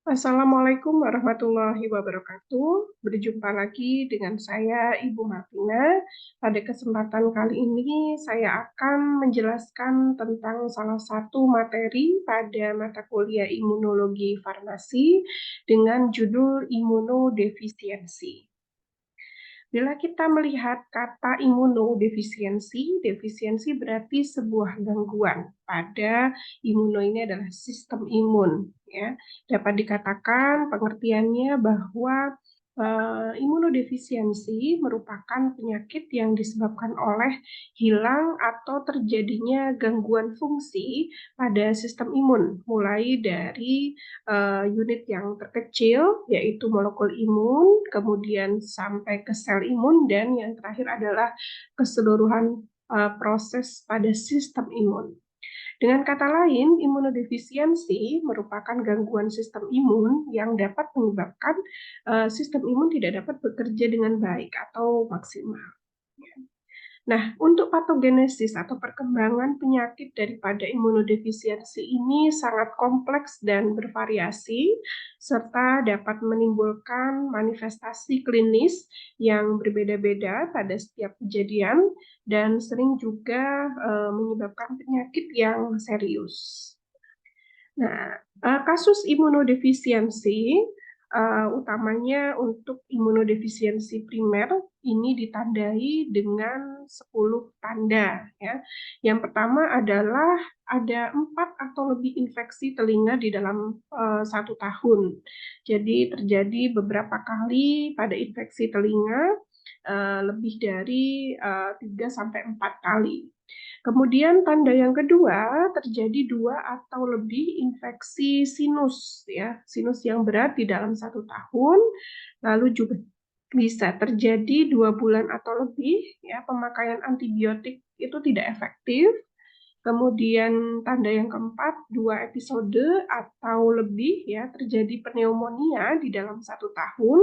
Assalamualaikum warahmatullahi wabarakatuh. Berjumpa lagi dengan saya, Ibu Martina. Pada kesempatan kali ini, saya akan menjelaskan tentang salah satu materi pada mata kuliah Imunologi Farmasi dengan judul imunodefisiensi. Bila kita melihat kata imunodefisiensi, defisiensi berarti sebuah gangguan pada imuno ini adalah sistem imun. Ya. Dapat dikatakan pengertiannya bahwa imunodefisiensi merupakan penyakit yang disebabkan oleh hilang atau terjadinya gangguan fungsi pada sistem imun, mulai dari unit yang terkecil, yaitu molekul imun, kemudian sampai ke sel imun, dan yang terakhir adalah keseluruhan proses pada sistem imun. Dengan kata lain, imunodefisiensi merupakan gangguan sistem imun yang dapat menyebabkan sistem imun tidak dapat bekerja dengan baik atau maksimal. Nah, untuk patogenesis atau perkembangan penyakit daripada imunodefisiensi ini sangat kompleks dan bervariasi, serta dapat menimbulkan manifestasi klinis yang berbeda-beda pada setiap kejadian, dan sering juga menyebabkan penyakit yang serius. Nah, kasus imunodefisiensi utamanya untuk imunodefisiensi primer ini ditandai dengan 10 tanda ya. Yang pertama adalah ada 4 atau lebih infeksi telinga di dalam 1 tahun. Jadi terjadi beberapa kali pada infeksi telinga, lebih dari 3 sampai 4 kali. Kemudian tanda yang kedua, terjadi 2 atau lebih infeksi sinus, ya, sinus yang berat di dalam 1 tahun, lalu juga bisa terjadi 2 bulan atau lebih, ya, pemakaian antibiotik itu tidak efektif. Kemudian tanda yang keempat, 2 episode atau lebih, ya, terjadi pneumonia di dalam 1 tahun.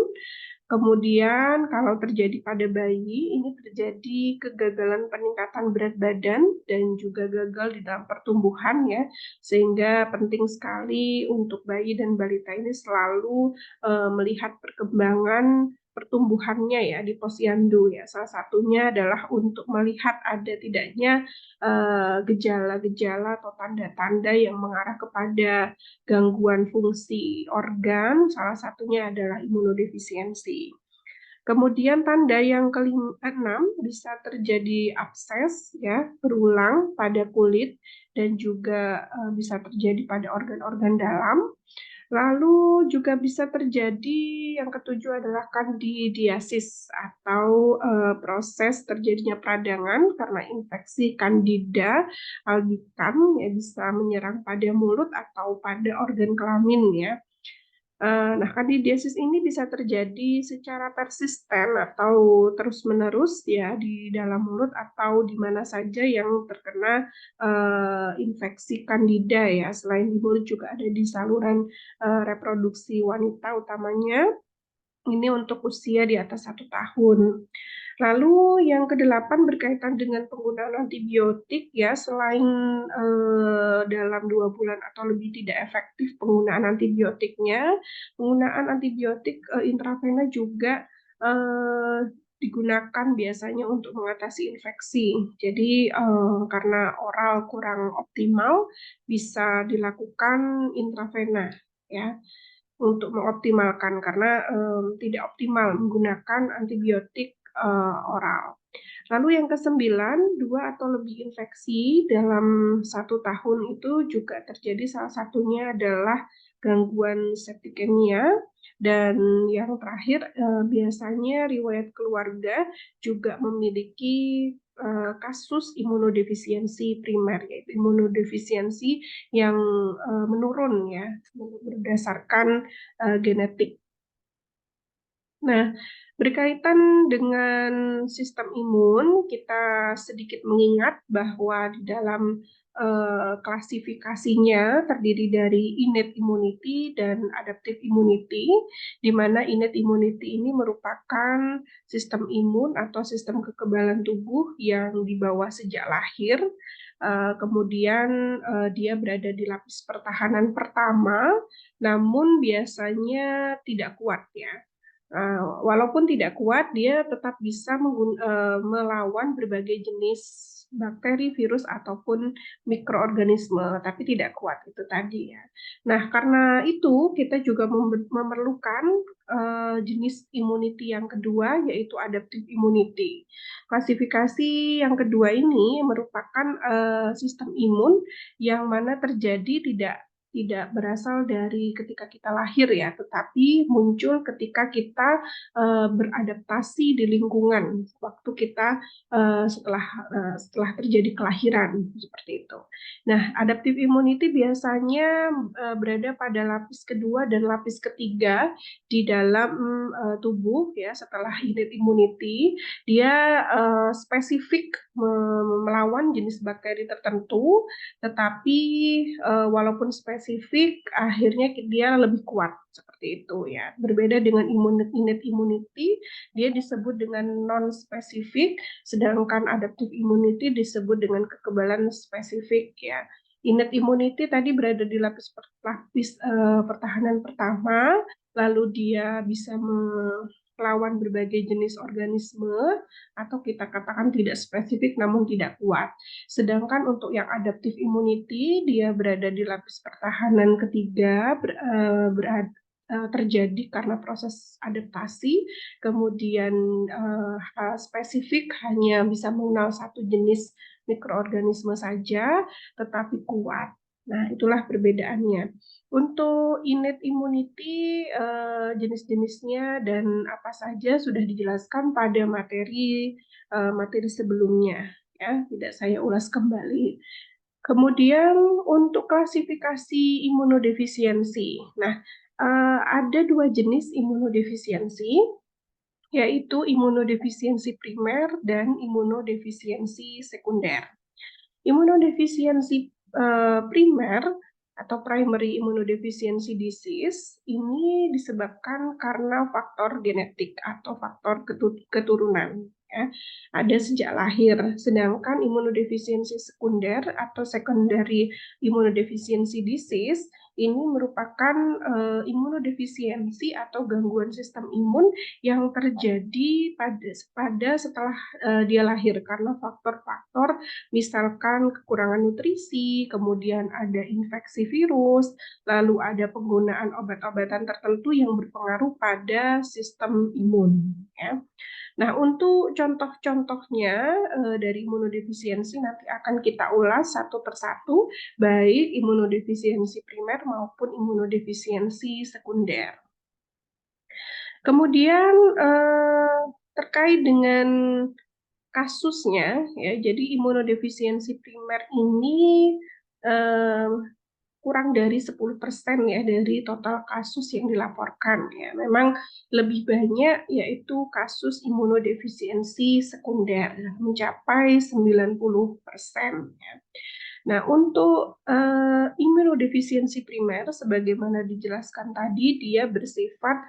Kemudian kalau terjadi pada bayi, ini terjadi kegagalan peningkatan berat badan dan juga gagal di dalam pertumbuhan ya, sehingga penting sekali untuk bayi dan balita ini selalu melihat perkembangan pertumbuhannya ya di posyandu ya. Salah satunya adalah untuk melihat ada tidaknya gejala-gejala atau tanda-tanda yang mengarah kepada gangguan fungsi organ, salah satunya adalah imunodefisiensi. Kemudian tanda yang keenam bisa terjadi abses ya, berulang pada kulit dan juga bisa terjadi pada organ-organ dalam. Lalu juga bisa terjadi yang ketujuh adalah kandidiasis atau proses terjadinya peradangan karena infeksi Candida albicans ya, bisa menyerang pada mulut atau pada organ kelamin ya. Nah, kandidiasis ini bisa terjadi secara persisten atau terus-menerus ya di dalam mulut atau di mana saja yang terkena infeksi kandida ya. Selain di mulut juga ada di saluran reproduksi wanita utamanya. Ini untuk usia di atas 1 tahun. Lalu yang kedelapan berkaitan dengan penggunaan antibiotik ya, selain dalam 2 bulan atau lebih tidak efektif penggunaan antibiotiknya, penggunaan antibiotik intravena juga digunakan biasanya untuk mengatasi infeksi. Jadi karena oral kurang optimal, bisa dilakukan intravena ya untuk mengoptimalkan karena tidak optimal menggunakan antibiotik oral. Lalu yang kesembilan, 2 atau lebih infeksi dalam 1 tahun itu juga terjadi, salah satunya adalah gangguan septikemia. Dan yang terakhir, biasanya riwayat keluarga juga memiliki kasus imunodefisiensi primer, yaitu imunodefisiensi yang menurun ya, berdasarkan genetik. Nah, berkaitan dengan sistem imun, kita sedikit mengingat bahwa di dalam klasifikasinya terdiri dari innate immunity dan adaptive immunity, di mana innate immunity ini merupakan sistem imun atau sistem kekebalan tubuh yang dibawa sejak lahir. kemudian dia berada di lapis pertahanan pertama, namun biasanya tidak kuat ya. Walaupun tidak kuat, dia tetap bisa melawan berbagai jenis bakteri, virus, ataupun mikroorganisme, tapi tidak kuat itu tadi ya. Nah, karena itu kita juga memerlukan jenis immunity yang kedua, yaitu adaptive immunity. Klasifikasi yang kedua ini merupakan sistem imun yang mana terjadi tidak berasal dari ketika kita lahir ya, tetapi muncul ketika kita beradaptasi di lingkungan waktu kita setelah terjadi kelahiran seperti itu. Nah, adaptive immunity biasanya berada pada lapis kedua dan lapis ketiga di dalam tubuh ya. Setelah innate immunity, dia spesifik melawan jenis bakteri tertentu, tetapi walaupun spesifik, akhirnya dia lebih kuat seperti itu ya. Berbeda dengan innate immunity, dia disebut dengan non-spesifik, sedangkan adaptive immunity disebut dengan kekebalan spesifik ya. Innate immunity tadi berada di lapis pertahanan pertama, lalu dia bisa melawan berbagai jenis organisme, atau kita katakan tidak spesifik namun tidak kuat. Sedangkan untuk yang adaptive immunity, dia berada di lapis pertahanan ketiga, terjadi karena proses adaptasi, kemudian spesifik hanya bisa mengenal satu jenis mikroorganisme saja, tetapi kuat. Nah, itulah perbedaannya. Untuk innate immunity, jenis-jenisnya dan apa saja sudah dijelaskan pada materi sebelumnya, ya, tidak saya ulas kembali. Kemudian untuk klasifikasi imunodefisiensi. Nah, ada dua jenis imunodefisiensi, yaitu imunodefisiensi primer dan imunodefisiensi sekunder. Imunodefisiensi primer atau primary immunodeficiency disease ini disebabkan karena faktor genetik atau faktor keturunan ya, ada sejak lahir. Sedangkan imunodefisiensi sekunder atau secondary immunodeficiency disease ini merupakan imunodefisiensi atau gangguan sistem imun yang terjadi pada setelah dia lahir karena faktor-faktor misalkan kekurangan nutrisi, kemudian ada infeksi virus, lalu ada penggunaan obat-obatan tertentu yang berpengaruh pada sistem imun ya. Nah, untuk contoh-contohnya dari imunodefisiensi nanti akan kita ulas satu persatu, baik imunodefisiensi primer maupun imunodefisiensi sekunder. Kemudian terkait dengan kasusnya, ya, jadi imunodefisiensi primer ini kurang dari 10% ya dari total kasus yang dilaporkan ya. Memang lebih banyak yaitu kasus imunodefisiensi sekunder mencapai 90% ya. Nah, untuk imunodefisiensi primer sebagaimana dijelaskan tadi, dia bersifat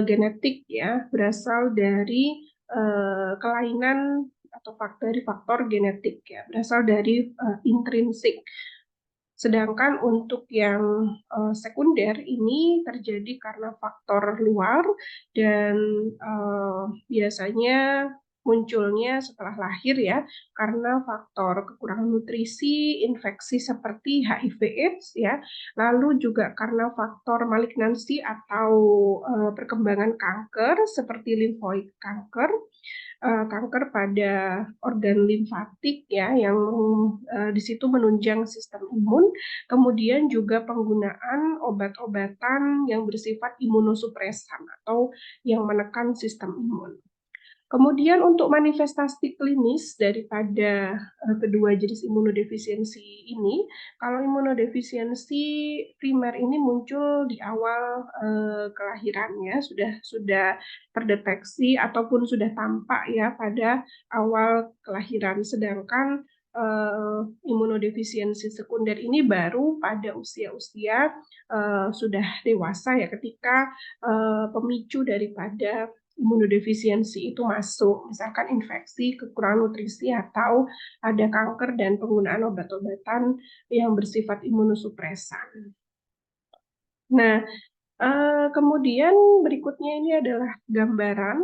genetik ya, berasal dari kelainan atau faktor genetik ya, berasal dari intrinsik. Sedangkan untuk yang sekunder ini terjadi karena faktor luar dan biasanya munculnya setelah lahir ya, karena faktor kekurangan nutrisi, infeksi seperti HIV/AIDS ya, lalu juga karena faktor malignansi atau perkembangan kanker seperti limfoid kanker, kanker pada organ limfatik ya, yang di situ menunjang sistem imun, kemudian juga penggunaan obat-obatan yang bersifat imunosupresan atau yang menekan sistem imun. Kemudian untuk manifestasi klinis daripada kedua jenis imunodefisiensi ini, kalau imunodefisiensi primer ini muncul di awal kelahirannya, sudah terdeteksi ataupun sudah tampak ya pada awal kelahiran, sedangkan imunodefisiensi sekunder ini baru pada usia-usia sudah dewasa ya, ketika pemicu daripada imunodefisiensi itu masuk, misalkan infeksi, kekurangan nutrisi, atau ada kanker dan penggunaan obat-obatan yang bersifat imunosupresan. Nah, kemudian berikutnya ini adalah gambaran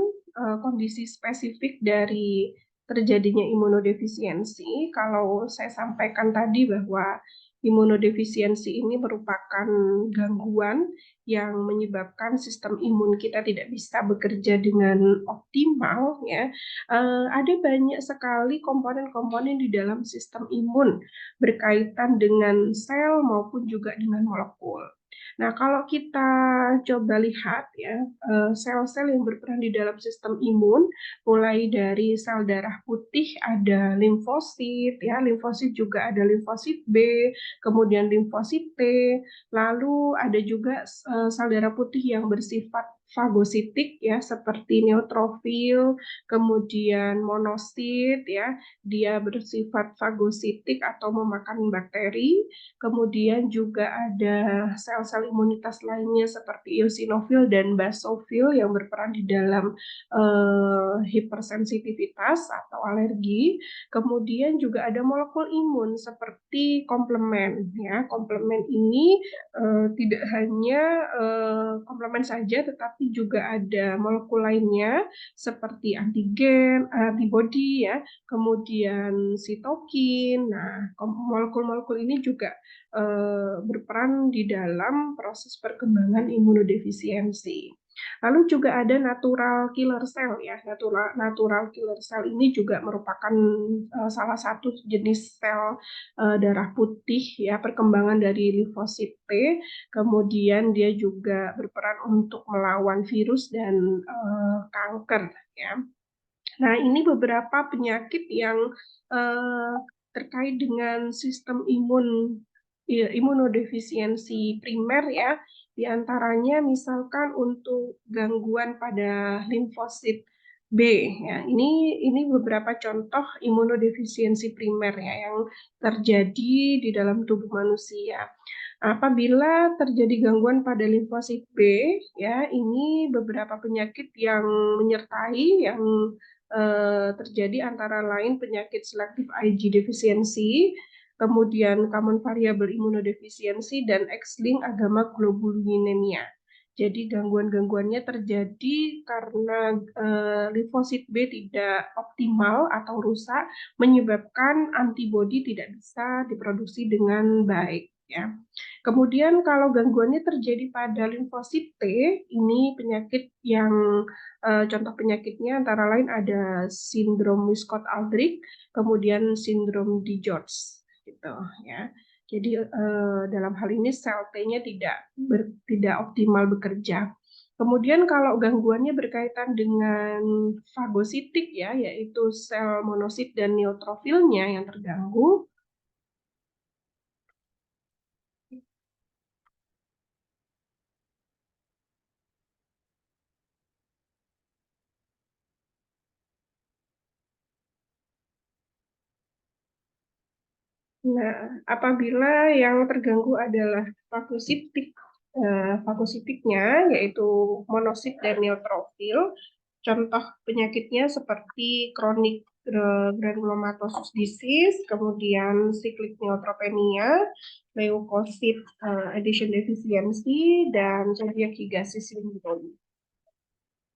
kondisi spesifik dari terjadinya imunodefisiensi. Kalau saya sampaikan tadi bahwa imunodefisiensi ini merupakan gangguan yang menyebabkan sistem imun kita tidak bisa bekerja dengan optimal, ya. Ada banyak sekali komponen-komponen di dalam sistem imun berkaitan dengan sel maupun juga dengan molekul. Nah, kalau kita coba lihat ya, sel-sel yang berperan di dalam sistem imun, mulai dari sel darah putih ada limfosit, ya, limfosit juga ada limfosit B, kemudian limfosit T, lalu ada juga sel darah putih yang bersifat fagositik ya, seperti neutrofil, kemudian monosit ya, dia bersifat fagositik atau memakan bakteri. Kemudian juga ada sel-sel imunitas lainnya seperti eosinofil dan basofil yang berperan di dalam hipersensitivitas atau alergi. Kemudian juga ada molekul imun seperti komplement ya. Komplement ini tidak hanya komplement saja, tetapi juga ada molekul lainnya seperti antigen, antibody ya, kemudian sitokin. Nah, molekul-molekul ini juga berperan di dalam proses perkembangan imunodefisiensi. Lalu juga ada natural killer cell ya. Natural killer cell ini juga merupakan salah satu jenis sel darah putih ya, perkembangan dari limfosit T. Kemudian dia juga berperan untuk melawan virus dan kanker ya. Nah, ini beberapa penyakit yang terkait dengan sistem imunodefisiensi primer ya, di antaranya misalkan untuk gangguan pada limfosit B ya. Ini beberapa contoh imunodefisiensi primer ya yang terjadi di dalam tubuh manusia. Apabila terjadi gangguan pada limfosit B ya, ini beberapa penyakit yang menyertai yang terjadi antara lain penyakit selektif Ig defisiensi, kemudian common variable imunodefisiensi, dan X-linked agammaglobulinemia. Jadi gangguan-gangguannya terjadi karena limfosit B tidak optimal atau rusak, menyebabkan antibodi tidak bisa diproduksi dengan baik. Ya. Kemudian kalau gangguannya terjadi pada limfosit T, ini penyakit yang contoh penyakitnya antara lain ada sindrom Wiskott-Aldrich, kemudian sindrom DiGeorge, gitu ya. Jadi dalam hal ini sel T-nya tidak optimal bekerja. Kemudian kalau gangguannya berkaitan dengan fagositik ya, yaitu sel monosit dan neutrofilnya yang terganggu. Nah, apabila yang terganggu adalah fagositiknya, yaitu monosit dan neutrofil, contoh penyakitnya seperti chronic granulomatosis disease, kemudian cyclic neutropenia, leukosit adhesion deficiency, dan celiac gigasis syndrome.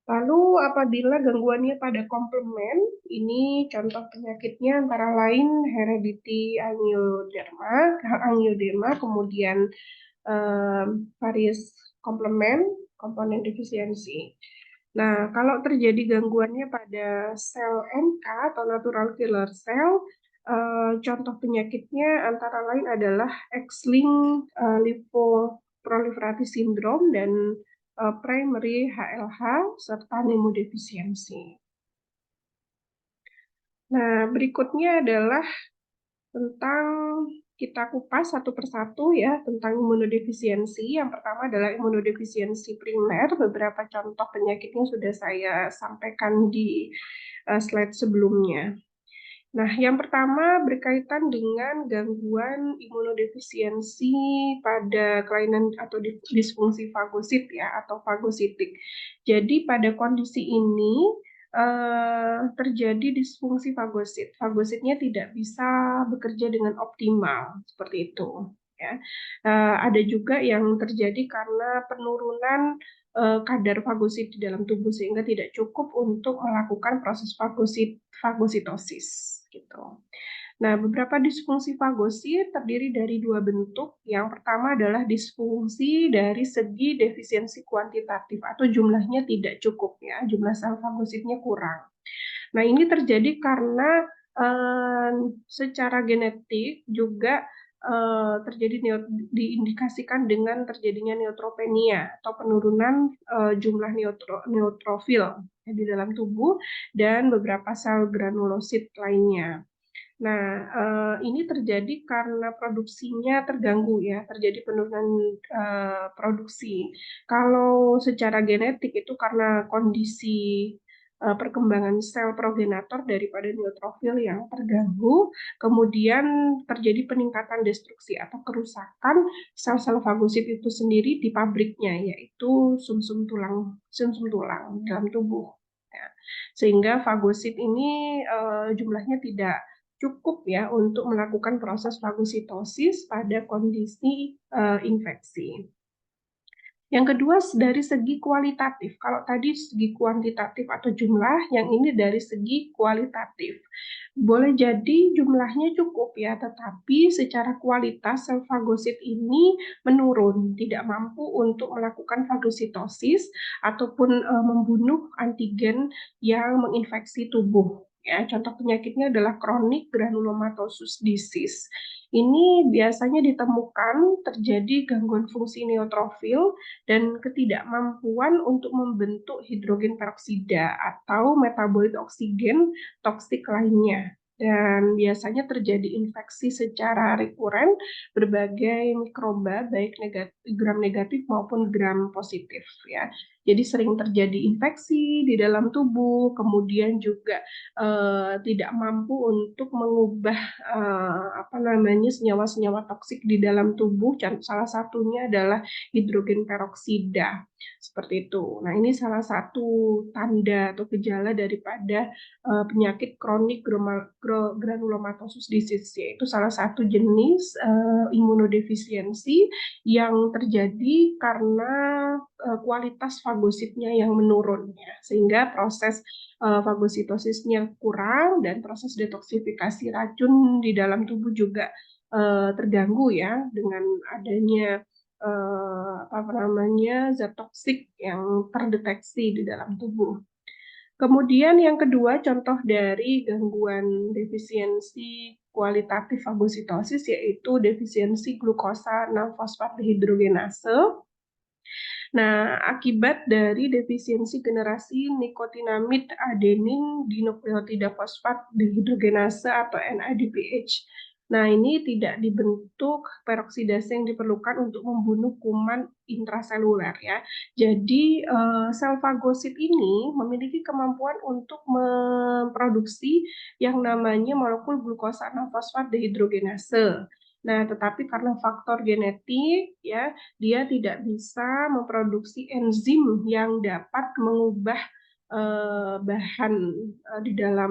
Lalu apabila gangguannya pada komplement, ini contoh penyakitnya antara lain heredity angioedema, kemudian various komplement, komponen defisiensi. Nah, kalau terjadi gangguannya pada sel NK atau natural killer cell, contoh penyakitnya antara lain adalah X-linked lymphoproliferative syndrome dan primary HLH serta pneumodefisiensi. Nah, berikutnya adalah tentang kita kupas satu persatu ya tentang imunodefisiensi. Yang pertama adalah imunodefisiensi primer. Beberapa contoh penyakitnya sudah saya sampaikan di slide sebelumnya. Nah, yang pertama berkaitan dengan gangguan imunodefisiensi pada kelainan atau disfungsi fagosit ya, atau fagositik. Jadi pada kondisi ini terjadi disfungsi fagosit. Fagositnya tidak bisa bekerja dengan optimal, seperti itu. Ya. Ada juga yang terjadi karena penurunan kadar fagosit di dalam tubuh sehingga tidak cukup untuk melakukan proses fagositosis gitu. Nah, beberapa disfungsi fagosit terdiri dari dua bentuk. Yang pertama adalah disfungsi dari segi defisiensi kuantitatif atau jumlahnya tidak cukup ya, jumlah sel fagositnya kurang. Nah, ini terjadi karena secara genetik juga terjadi diindikasikan dengan terjadinya neutropenia atau penurunan jumlah neutrofil di dalam tubuh dan beberapa sel granulosit lainnya. Nah, ini terjadi karena produksinya terganggu ya, terjadi penurunan produksi. Kalau secara genetik itu karena kondisi perkembangan sel progenitor daripada neutrofil yang terganggu, kemudian terjadi peningkatan destruksi atau kerusakan sel-sel fagosit itu sendiri di pabriknya, yaitu sumsum tulang dalam tubuh. Ya. Sehingga fagosit ini jumlahnya tidak cukup ya untuk melakukan proses fagositosis pada kondisi infeksi. Yang kedua dari segi kualitatif. Kalau tadi segi kuantitatif atau jumlah, yang ini dari segi kualitatif. Boleh jadi jumlahnya cukup ya, tetapi secara kualitas sel fagosit ini menurun, tidak mampu untuk melakukan fagositosis ataupun membunuh antigen yang menginfeksi tubuh. Ya, contoh penyakitnya adalah chronic granulomatosis disease. Ini biasanya ditemukan terjadi gangguan fungsi neutrofil dan ketidakmampuan untuk membentuk hidrogen peroksida atau metabolit oksigen toksik lainnya. Dan biasanya terjadi infeksi secara rekuren berbagai mikroba, baik gram negatif maupun gram positif ya. Jadi sering terjadi infeksi di dalam tubuh, kemudian juga tidak mampu untuk mengubah senyawa-senyawa toksik di dalam tubuh. Salah satunya adalah hidrogen peroksida seperti itu. Nah, ini salah satu tanda atau gejala daripada penyakit kronik granulomatosis disease, yaitu salah satu jenis imunodefisiensi yang terjadi karena kualitas fagositnya yang menurun ya, sehingga proses fagositosisnya kurang dan proses detoksifikasi racun di dalam tubuh juga terganggu ya dengan adanya zat toksik yang terdeteksi di dalam tubuh. Kemudian yang kedua, contoh dari gangguan defisiensi kualitatif fagositosis yaitu defisiensi glukosa 6-fosfat dehidrogenase. Nah, akibat dari defisiensi generasi nikotinamid adenin dinukleotida fosfat dehidrogenase atau NADPH. Nah, ini tidak dibentuk peroksidase yang diperlukan untuk membunuh kuman intraseluler ya. Jadi sel fagosit ini memiliki kemampuan untuk memproduksi yang namanya molekul glukosa 6-fosfat dehidrogenase. Nah, tetapi karena faktor genetik ya, dia tidak bisa memproduksi enzim yang dapat mengubah bahan di dalam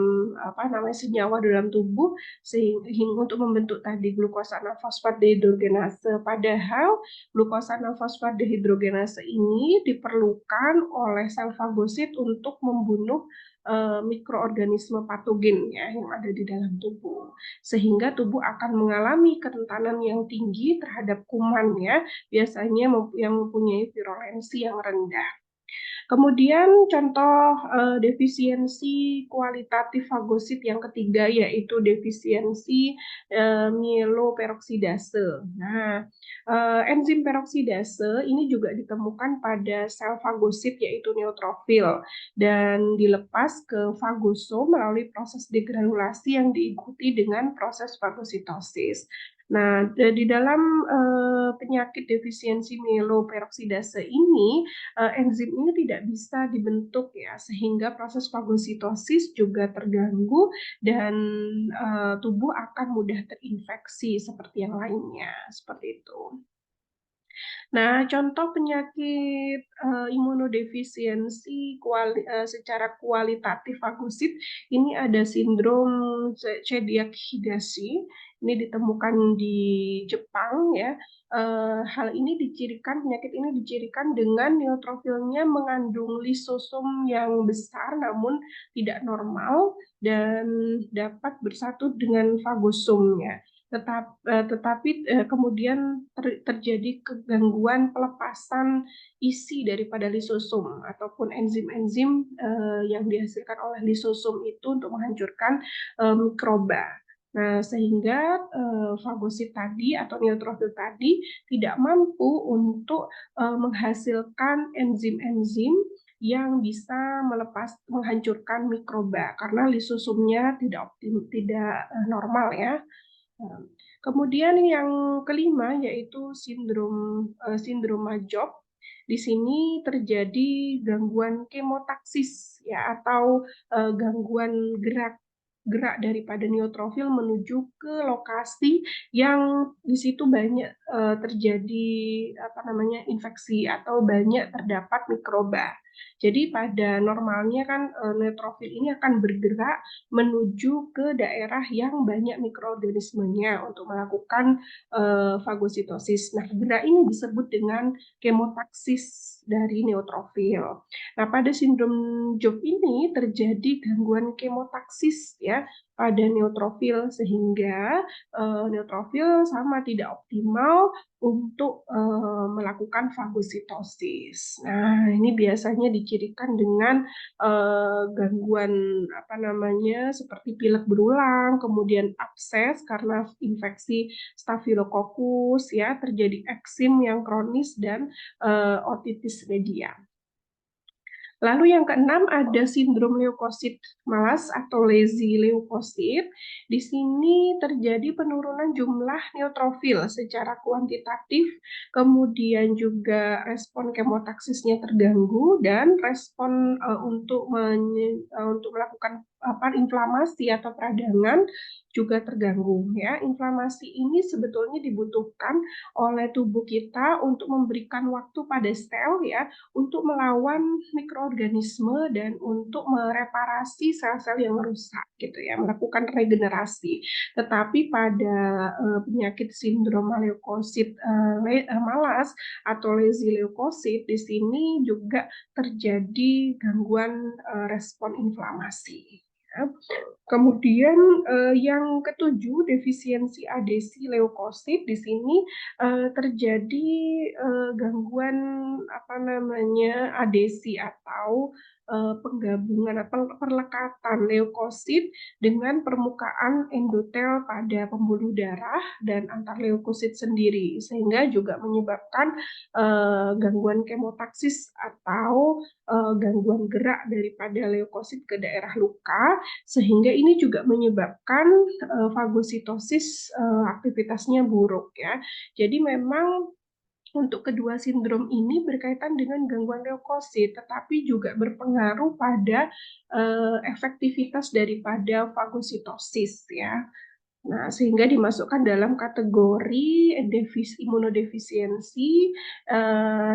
senyawa dalam tubuh sehingga untuk membentuk tadi glukosa 6-fosfat dehidrogenase. Padahal glukosa 6-fosfat dehidrogenase ini diperlukan oleh sel fagosit untuk membunuh mikroorganisme patogen ya yang ada di dalam tubuh, sehingga tubuh akan mengalami kerentanan yang tinggi terhadap kuman ya, biasanya yang mempunyai virulensi yang rendah. Kemudian contoh defisiensi kualitatif fagosit yang ketiga yaitu defisiensi mieloperoksidase. Nah, enzim peroksidase ini juga ditemukan pada sel fagosit yaitu neutrofil dan dilepas ke fagosom melalui proses degranulasi yang diikuti dengan proses fagositosis. Nah, di dalam penyakit defisiensi mieloperoksidase ini, enzim ini tidak bisa dibentuk ya, sehingga proses fagositosis juga terganggu dan tubuh akan mudah terinfeksi seperti yang lainnya, seperti itu. Nah, contoh penyakit imunodefisiensi secara kualitatif fagosit ini ada sindrom celiac Higashi. Ini ditemukan di Jepang ya. Hal ini penyakit ini dicirikan dengan neutrofilnya mengandung lisosom yang besar namun tidak normal dan dapat bersatu dengan fagosomnya. Tetapi kemudian terjadi kegangguan pelepasan isi daripada lisosom ataupun enzim-enzim yang dihasilkan oleh lisosom itu untuk menghancurkan mikroba. Nah, sehingga fagosit tadi atau neutrofil tadi tidak mampu untuk menghasilkan enzim-enzim yang bisa menghancurkan mikroba karena lisosomnya tidak normal ya. Kemudian yang kelima yaitu sindroma Job. Di sini terjadi gangguan kemotaksis ya atau gangguan gerak daripada neutrofil menuju ke lokasi yang di situ banyak terjadi infeksi atau banyak terdapat mikroba. Jadi pada normalnya kan neutrofil ini akan bergerak menuju ke daerah yang banyak mikroorganismenya untuk melakukan fagositosis. Nah, gerak ini disebut dengan kemotaksis dari neutrofil. Nah, pada sindrom Job ini terjadi gangguan kemotaksis ya pada neutrofil sehingga neutrofil sama tidak optimal untuk melakukan fagositosis. Nah, ini biasanya dicirikan dengan gangguan seperti pilek berulang, kemudian abses karena infeksi Staphylococcus ya, terjadi eksim yang kronis dan otitis media. Lalu yang keenam ada sindrom leukosit malas atau lazy leukosit. Di sini terjadi penurunan jumlah neutrofil secara kuantitatif, kemudian juga respon kemotaksisnya terganggu dan respon untuk melakukan inflamasi atau peradangan juga terganggu ya. Inflamasi ini sebetulnya dibutuhkan oleh tubuh kita untuk memberikan waktu pada sel ya untuk melawan mikroorganisme dan untuk mereparasi sel-sel yang rusak gitu ya, melakukan regenerasi. Tetapi pada penyakit sindrom leukosit malas atau lazy leukosit di sini juga terjadi gangguan respon inflamasi. Ya. Kemudian yang ketujuh defisiensi adesi leukosit di sini terjadi gangguan adesi atau penggabungan atau perlekatan leukosit dengan permukaan endotel pada pembuluh darah dan antar leukosit sendiri sehingga juga menyebabkan gangguan kemotaksis atau gangguan gerak daripada leukosit ke daerah luka sehingga ini juga menyebabkan fagositosis aktivitasnya buruk ya. Jadi memang untuk kedua sindrom ini berkaitan dengan gangguan leukosit, tetapi juga berpengaruh pada efektivitas daripada fagositosis ya. Nah, sehingga dimasukkan dalam kategori imunodefisiensi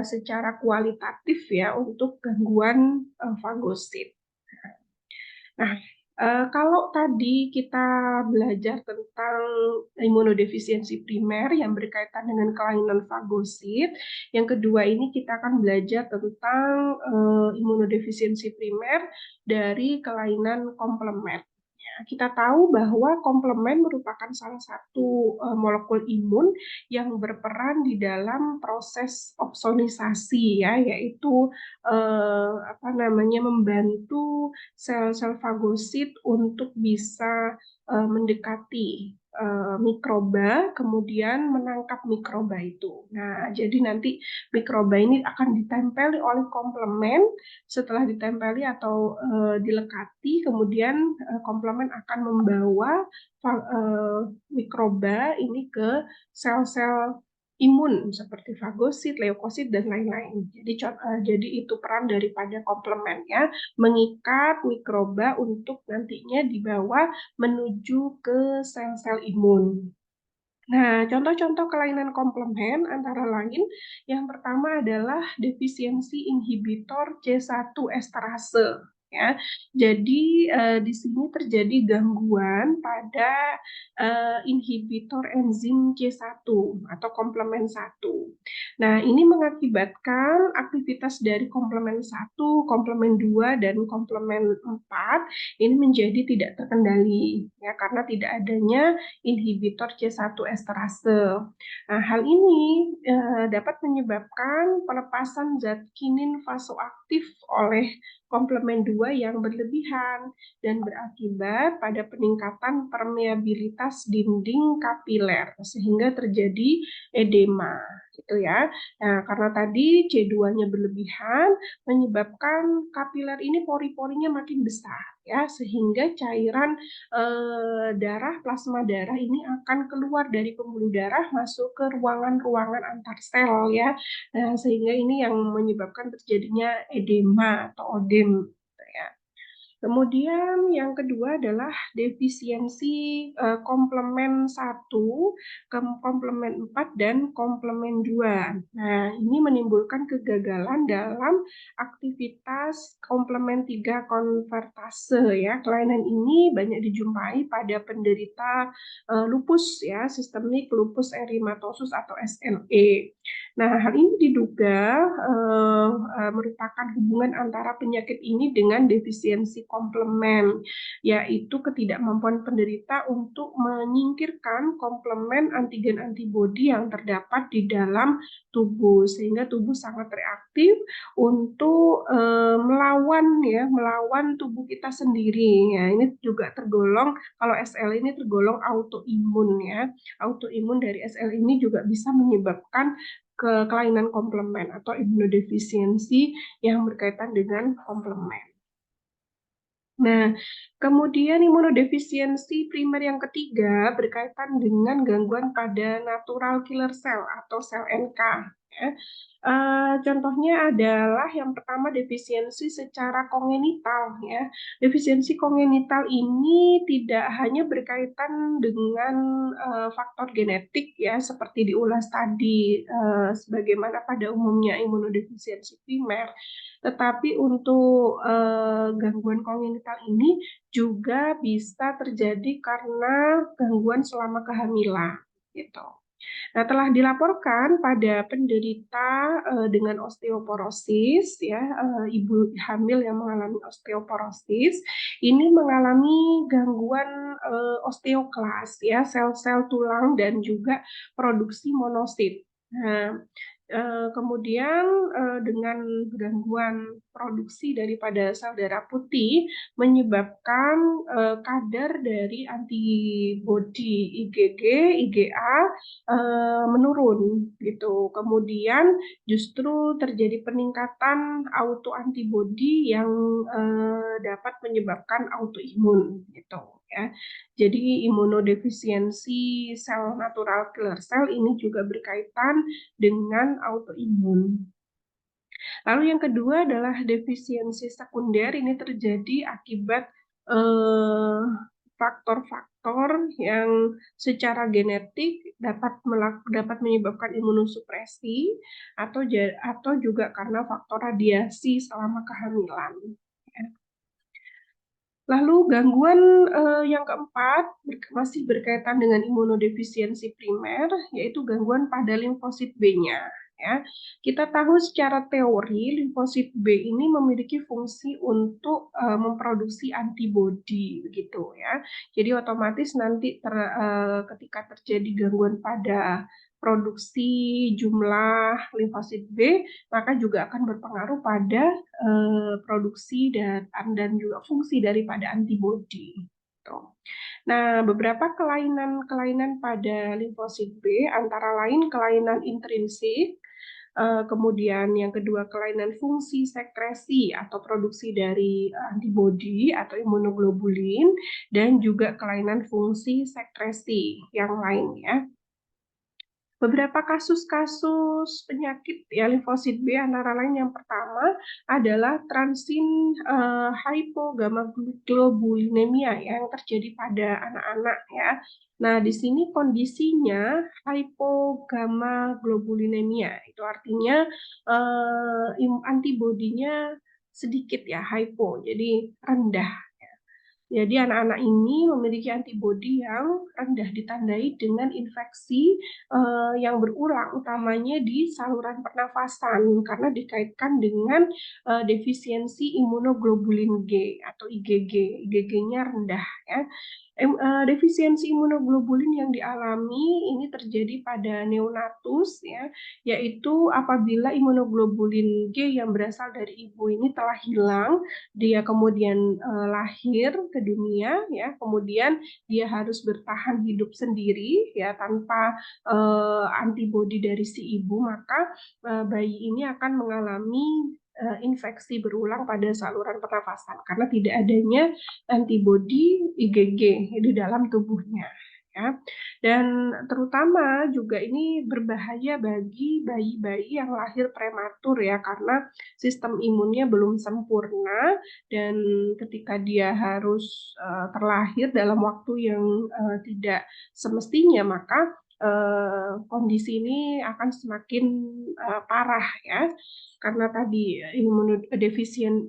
secara kualitatif ya untuk gangguan fagosit. Nah, kalau tadi kita belajar tentang imunodefisiensi primer yang berkaitan dengan kelainan fagosit, yang kedua ini kita akan belajar tentang imunodefisiensi primer dari kelainan komplement. Kita tahu bahwa komplement merupakan salah satu molekul imun yang berperan di dalam proses opsonisasi ya, yaitu membantu sel-sel fagosit untuk bisa mendekati mikroba, kemudian menangkap mikroba itu. Nah, jadi nanti mikroba ini akan ditempeli oleh komplemen. Setelah ditempeli atau dilekati, kemudian komplemen akan membawa mikroba ini ke sel-sel imun seperti fagosit, leukosit, dan lain-lain. Jadi itu peran daripada komplemen ya, mengikat mikroba untuk nantinya dibawa menuju ke sel-sel imun. Nah, contoh-contoh kelainan komplement antara lain yang pertama adalah defisiensi inhibitor C1 esterase ya. Jadi di sini terjadi gangguan pada inhibitor enzim C1 atau komplement 1. Nah, ini mengakibatkan aktivitas dari komplement 1, komplement 2, dan komplement 4 ini menjadi tidak terkendali ya karena tidak adanya inhibitor C1 esterase. Nah, hal ini dapat menyebabkan pelepasan zat kinin vasoaktif oleh komplement 2 yang berlebihan dan berakibat pada peningkatan permeabilitas dinding kapiler sehingga terjadi edema gitu ya. Nah, karena tadi C2-nya berlebihan menyebabkan kapiler ini pori-porinya makin besar ya sehingga cairan darah, plasma darah ini akan keluar dari pembuluh darah masuk ke ruangan-ruangan antar sel ya. Nah, sehingga ini yang menyebabkan terjadinya edema atau odem gitu ya. Kemudian yang kedua adalah defisiensi komplement 1, komplement 4, dan komplement 2. Nah, ini menimbulkan kegagalan dalam aktivitas komplement 3 konvertase ya. Kelainan ini banyak dijumpai pada penderita lupus ya, sistemik lupus erythematosus atau SLE. Nah, hal ini diduga merupakan hubungan antara penyakit ini dengan defisiensi komplement, yaitu ketidakmampuan penderita untuk menyingkirkan komplement antigen antibodi yang terdapat di dalam tubuh, sehingga tubuh sangat reaktif untuk melawan tubuh kita sendiri. Ya, ini juga tergolong kalau SL ini tergolong autoimun ya. Autoimun dari SL ini juga bisa menyebabkan kelainan komplement atau imunodefisiensi yang berkaitan dengan komplement. Nah, kemudian imunodefisiensi primer yang ketiga berkaitan dengan gangguan pada natural killer cell atau sel NK. Ya. Contohnya adalah yang pertama defisiensi secara kongenital. Ya. Defisiensi kongenital ini tidak hanya berkaitan dengan faktor genetik ya seperti diulas tadi sebagaimana pada umumnya imunodefisiensi primer. Tetapi untuk gangguan kongenital ini juga bisa terjadi karena gangguan selama kehamilan, gitu. Nah, telah dilaporkan pada penderita dengan osteoporosis, ya, ibu hamil yang mengalami osteoporosis, ini mengalami gangguan osteoklas, ya, sel-sel tulang dan juga produksi monosit. Nah, kemudian dengan gangguan produksi daripada sel darah putih menyebabkan kadar dari antibodi IgG, IgA menurun gitu. Kemudian justru terjadi peningkatan autoantibodi yang dapat menyebabkan autoimun gitu ya. Jadi imunodefisiensi sel natural killer cell ini juga berkaitan dengan autoimun. Lalu yang kedua adalah defisiensi sekunder, ini terjadi akibat faktor-faktor yang secara genetik dapat menyebabkan imunosupresi atau juga karena faktor radiasi selama kehamilan. Lalu gangguan yang keempat masih berkaitan dengan imunodefisiensi primer, yaitu gangguan pada limfosit B-nya. Ya. Kita tahu secara teori limfosit B ini memiliki fungsi untuk memproduksi antibodi, begitu ya. Jadi otomatis nanti ketika terjadi gangguan pada produksi jumlah limfosit B, maka juga akan berpengaruh pada produksi dan juga fungsi daripada antibodi. Gitu. Nah, beberapa kelainan-kelainan pada limfosit B antara lain kelainan intrinsik, kemudian yang kedua kelainan fungsi sekresi atau produksi dari antibodi atau imunoglobulin, dan juga kelainan fungsi sekresi yang lain ya. Beberapa kasus-kasus penyakit ya limfosit B antara lain yang pertama adalah transin hypogammaglobulinemia yang terjadi pada anak-anak ya. Nah, di sini kondisinya hypogammaglobulinemia itu artinya antibodinya sedikit ya, hypo, jadi rendah. Jadi anak-anak ini memiliki antibodi yang rendah ditandai dengan infeksi yang berulang, utamanya di saluran pernafasan karena dikaitkan dengan defisiensi imunoglobulin G atau IgG. IgG-nya rendah ya. Defisiensi imunoglobulin yang dialami ini terjadi pada neonatus ya, yaitu apabila imunoglobulin G yang berasal dari ibu ini telah hilang, dia kemudian lahir ke dunia ya, kemudian dia harus bertahan hidup sendiri ya tanpa antibodi dari si ibu, maka bayi ini akan mengalami infeksi berulang pada saluran pernafasan karena tidak adanya antibodi IgG di dalam tubuhnya ya. Dan terutama juga ini berbahaya bagi bayi-bayi yang lahir prematur ya, karena sistem imunnya belum sempurna dan ketika dia harus terlahir dalam waktu yang tidak semestinya, maka kondisi ini akan semakin parah ya, karena tadi imunodefisien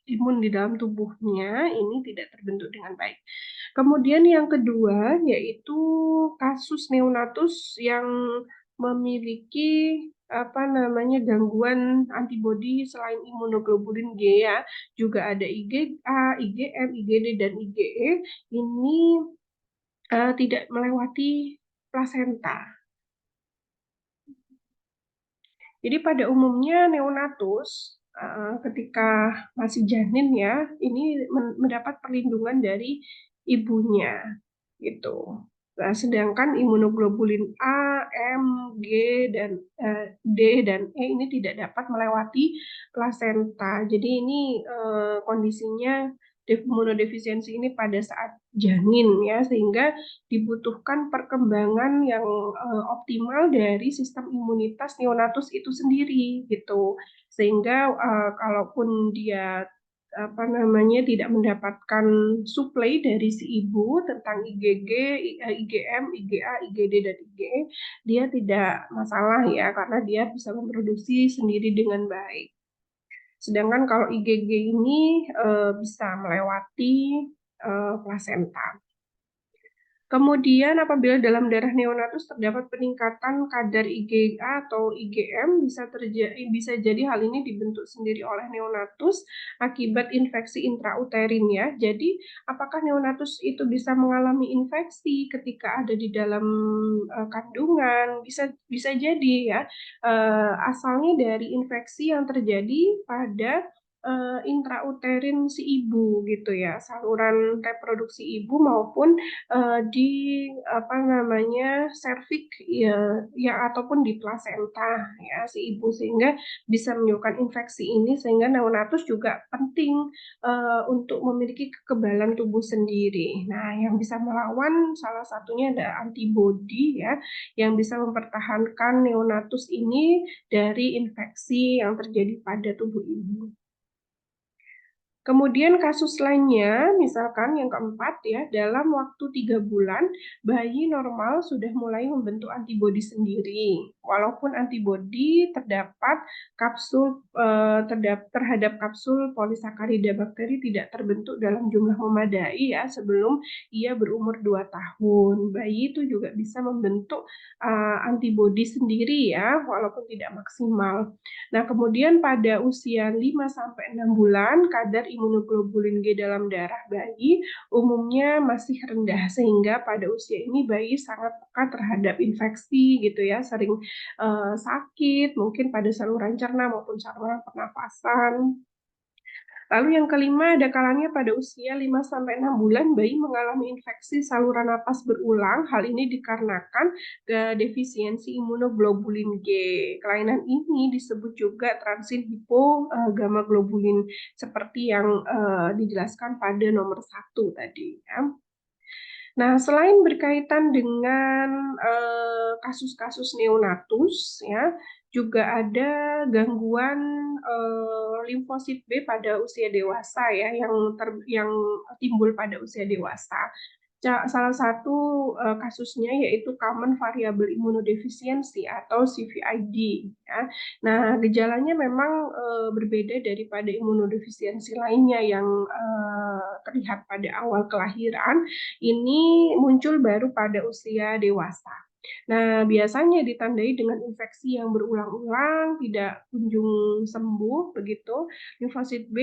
imun di dalam tubuhnya ini tidak terbentuk dengan baik. Kemudian yang kedua yaitu kasus neonatus yang memiliki gangguan antibodi selain imunoglobulin G ya, juga ada IgA, IgM, IgD dan IgE. Ini tidak melewati plasenta. Jadi pada umumnya neonatus ketika masih janin ya, ini mendapat perlindungan dari ibunya gitu. Nah, sedangkan imunoglobulin A, M, G dan D dan E ini tidak dapat melewati plasenta. Jadi ini kondisinya imunodefisiensi ini pada saat janin ya, sehingga dibutuhkan perkembangan yang optimal dari sistem imunitas neonatus itu sendiri gitu, sehingga kalaupun dia tidak mendapatkan suplai dari si ibu tentang IgG, IgM, IgA, IgD dan IgE, dia tidak masalah ya karena dia bisa memproduksi sendiri dengan baik. Sedangkan kalau IgG ini bisa melewati plasenta. Kemudian apabila dalam darah neonatus terdapat peningkatan kadar IgA atau IgM, bisa jadi hal ini dibentuk sendiri oleh neonatus akibat infeksi intrauterin ya. Jadi apakah neonatus itu bisa mengalami infeksi ketika ada di dalam kandungan? Bisa jadi ya. Asalnya dari infeksi yang terjadi pada intrauterin si ibu gitu ya, saluran reproduksi ibu maupun di serviks ya ataupun di plasenta ya si ibu, sehingga bisa menyebabkan infeksi ini, sehingga neonatus juga penting untuk memiliki kekebalan tubuh sendiri. Nah, yang bisa melawan salah satunya ada antibodi ya, yang bisa mempertahankan neonatus ini dari infeksi yang terjadi pada tubuh ibu. Kemudian kasus lainnya, misalkan yang keempat ya, dalam waktu 3 bulan, bayi normal sudah mulai membentuk antibodi sendiri. Walaupun antibodi terdapat terhadap kapsul polisakarida bakteri tidak terbentuk dalam jumlah memadai ya sebelum ia berumur 2 tahun. Bayi itu juga bisa membentuk antibodi sendiri ya, walaupun tidak maksimal. Nah, kemudian pada usia 5-6 bulan, kadar imunoglobulin G dalam darah bayi umumnya masih rendah, sehingga pada usia ini bayi sangat peka terhadap infeksi gitu ya, sering sakit mungkin pada saluran cerna maupun saluran pernafasan. Lalu yang kelima, ada kalanya pada usia 5-6 bulan bayi mengalami infeksi saluran napas berulang. Hal ini dikarenakan defisiensi imunoglobulin G. Kelainan ini disebut juga transit hipogammaglobulin seperti yang dijelaskan pada nomor 1 tadi. Ya. Nah, selain berkaitan dengan kasus-kasus neonatus, ya, juga ada gangguan limfosit B pada usia dewasa, ya, yang timbul pada usia dewasa. Salah satu kasusnya yaitu common variable immunodefficiency atau CVID. Ya. Nah, gejalanya memang berbeda daripada imunodefisiensi lainnya yang terlihat pada awal kelahiran. Ini muncul baru pada usia dewasa. Nah, biasanya ditandai dengan infeksi yang berulang-ulang, tidak kunjung sembuh, begitu. Limfosit B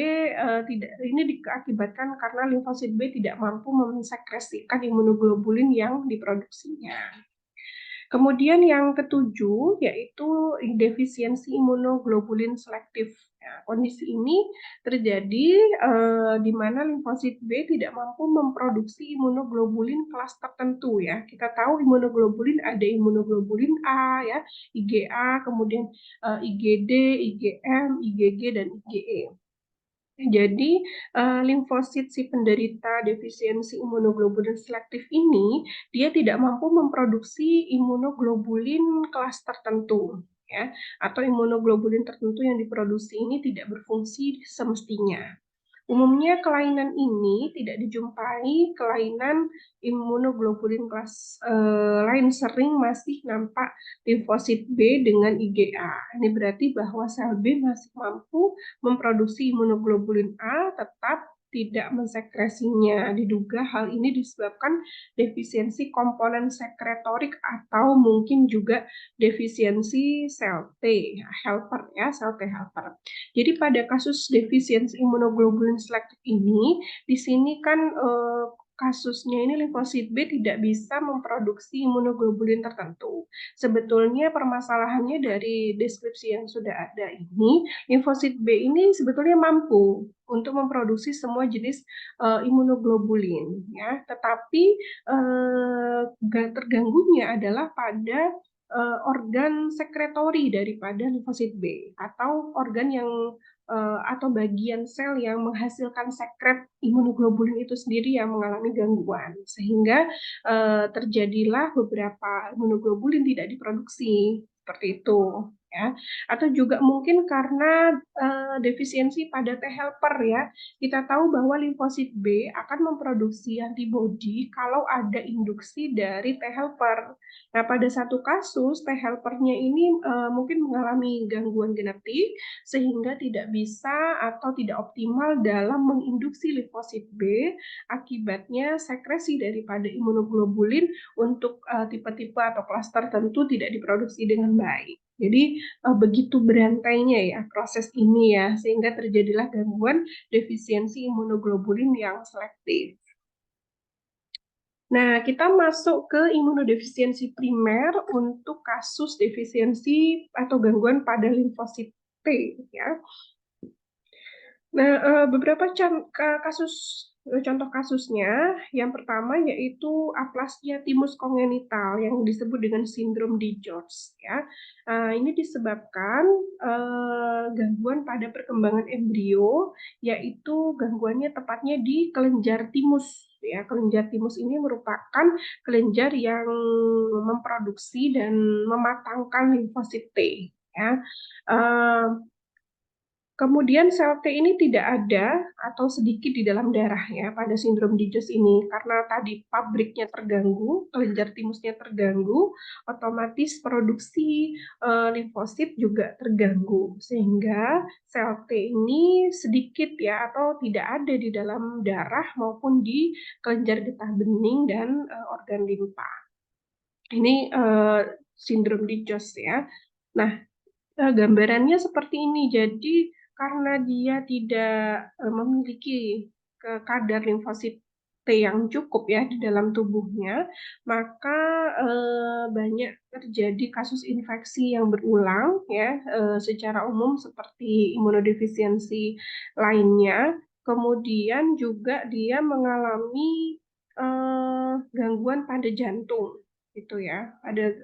ini diakibatkan karena limfosit B tidak mampu mensekresikan imunoglobulin yang diproduksinya. Kemudian yang ketujuh yaitu defisiensi imunoglobulin selektif. Ya, kondisi ini terjadi di mana limfosit B tidak mampu memproduksi imunoglobulin kelas tertentu, ya. Kita tahu imunoglobulin ada imunoglobulin A, ya, IgA, kemudian IgD, IgM, IgG dan IgE. Jadi, limfosit si penderita defisiensi imunoglobulin selektif ini, dia tidak mampu memproduksi imunoglobulin kelas tertentu, ya, atau imunoglobulin tertentu yang diproduksi ini tidak berfungsi semestinya. Umumnya kelainan ini tidak dijumpai kelainan imunoglobulin kelas lain, sering masih nampak limfosit B dengan IgA. Ini berarti bahwa sel B masih mampu memproduksi imunoglobulin A, tetap tidak mensekresinya. Diduga hal ini disebabkan defisiensi komponen sekretorik atau mungkin juga defisiensi sel T helper, ya, sel T helper. Jadi pada kasus defisiensi imunoglobulin selektif ini, di sini kan kasusnya ini limfosit B tidak bisa memproduksi imunoglobulin tertentu. Sebetulnya permasalahannya dari deskripsi yang sudah ada ini, limfosit B ini sebetulnya mampu untuk memproduksi semua jenis imunoglobulin, ya. Tetapi terganggunya adalah pada organ sekretori daripada limfosit B atau organ yang atau bagian sel yang menghasilkan sekret imunoglobulin itu sendiri yang mengalami gangguan, sehingga terjadilah beberapa imunoglobulin tidak diproduksi seperti itu, ya. Atau juga mungkin karena defisiensi pada T helper, ya. Kita tahu bahwa limfosit B akan memproduksi antibodi kalau ada induksi dari T helper. Nah, pada satu kasus T helpernya ini mungkin mengalami gangguan genetik sehingga tidak bisa atau tidak optimal dalam menginduksi limfosit B, akibatnya sekresi daripada imunoglobulin untuk tipe-tipe atau kelas tertentu tidak diproduksi dengan baik. Jadi begitu berantainya, ya, proses ini, ya, sehingga terjadilah gangguan defisiensi imunoglobulin yang selektif. Nah, kita masuk ke imunodefisiensi primer untuk kasus defisiensi atau gangguan pada limfosit T, ya. Nah, beberapa contoh kasusnya, yang pertama yaitu aplasia timus kongenital yang disebut dengan sindrom DiGeorge, ya. Ini disebabkan gangguan pada perkembangan embrio, yaitu gangguannya tepatnya di kelenjar timus, ya. Kelenjar timus ini merupakan kelenjar yang memproduksi dan mematangkan limfosit T, ya. Kemudian sel T ini tidak ada atau sedikit di dalam darah, ya, pada sindrom DiGeorge ini karena tadi pabriknya terganggu, kelenjar timusnya terganggu, otomatis produksi limfosit juga terganggu sehingga sel T ini sedikit, ya, atau tidak ada di dalam darah maupun di kelenjar getah bening dan organ limpa. Ini sindrom DiGeorge, ya. Nah, gambarannya seperti ini. Jadi karena dia tidak memiliki kadar limfosit T yang cukup ya di dalam tubuhnya, maka banyak terjadi kasus infeksi yang berulang ya secara umum seperti imunodefisiensi lainnya. Kemudian juga dia mengalami gangguan pada jantung gitu ya,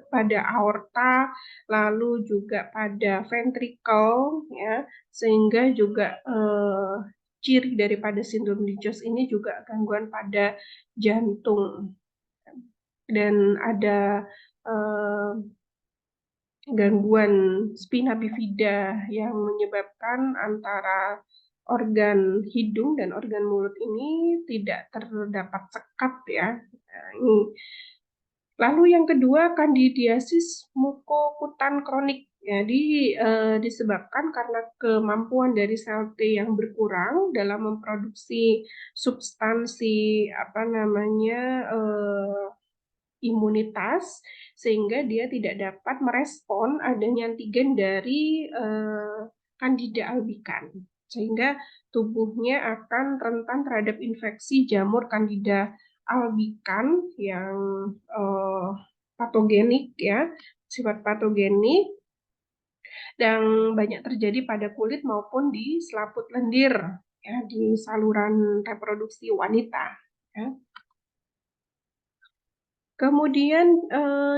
pada aorta, lalu juga pada ventricle ya, sehingga juga ciri daripada sindrom Lynch ini juga gangguan pada jantung dan ada eh, gangguan spina bifida yang menyebabkan antara organ hidung dan organ mulut ini tidak terdapat sekat ya. Nah, ini. Lalu yang kedua kandidiasis mukokutan kronik. Jadi disebabkan karena kemampuan dari sel T yang berkurang dalam memproduksi substansi apa namanya imunitas sehingga dia tidak dapat merespon adanya antigen dari Candida albicans sehingga tubuhnya akan rentan terhadap infeksi jamur Candida albicans yang patogenik ya, sifat patogenik dan banyak terjadi pada kulit maupun di selaput lendir ya di saluran reproduksi wanita ya. Kemudian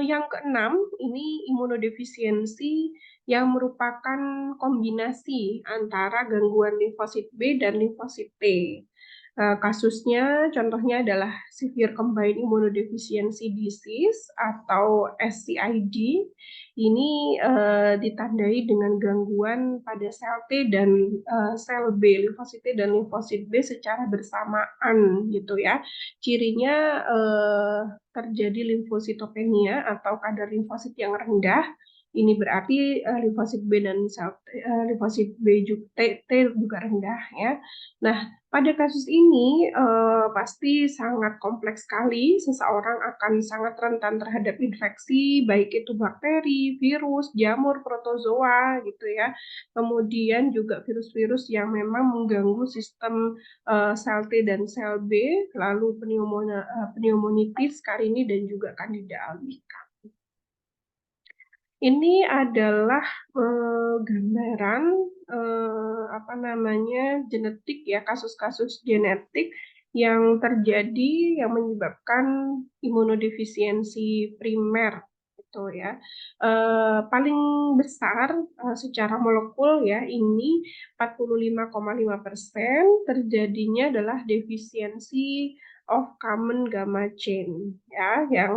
yang keenam ini imunodefisiensi yang merupakan kombinasi antara gangguan limfosit B dan limfosit T. Kasusnya contohnya adalah severe combined immunodeficiency disease atau SCID. Ini ditandai dengan gangguan pada sel T dan sel B, limfosit T dan limfosit B secara bersamaan gitu ya. Cirinya terjadi limfositopenia atau kadar limfosit yang rendah. Ini berarti limfosit B dan limfosit B juga, T juga rendah ya. Nah, pada kasus ini pasti sangat kompleks sekali. Seseorang akan sangat rentan terhadap infeksi, baik itu bakteri, virus, jamur, protozoa gitu ya. Kemudian juga virus-virus yang memang mengganggu sistem sel T dan sel B, lalu pneumonitis, karini, dan juga Candida albicans. Ini adalah gambaran apa namanya genetik ya, kasus-kasus genetik yang terjadi yang menyebabkan imunodefisiensi primer gitu ya. Paling besar secara molekul ya ini 45,5% terjadinya adalah defisiensi of common gamma chain ya yang